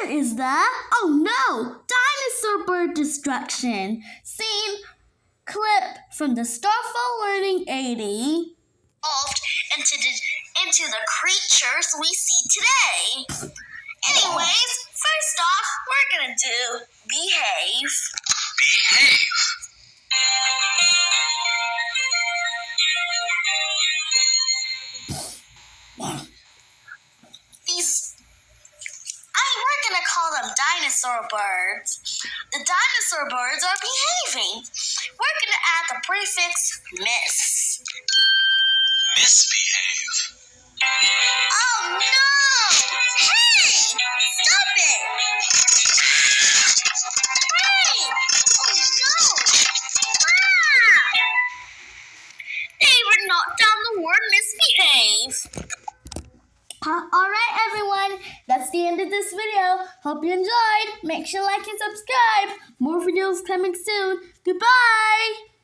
What is that? Oh no! Dinosaur bird destruction. Scene clip from the Starfall Learning 80. Evolved into the creatures we see today. Anyways, first off, we're gonna do behave. Behave. We're gonna call them dinosaur birds. The dinosaur birds are behaving. We're gonna add the prefix miss. Misbehave. Oh no! Hey! Stop it! Hey! Oh no! Ah! David knocked down the word misbehave. Alright everyone, that's the end of this video. Hope you enjoyed. Make sure to like and subscribe. More videos coming soon. Goodbye!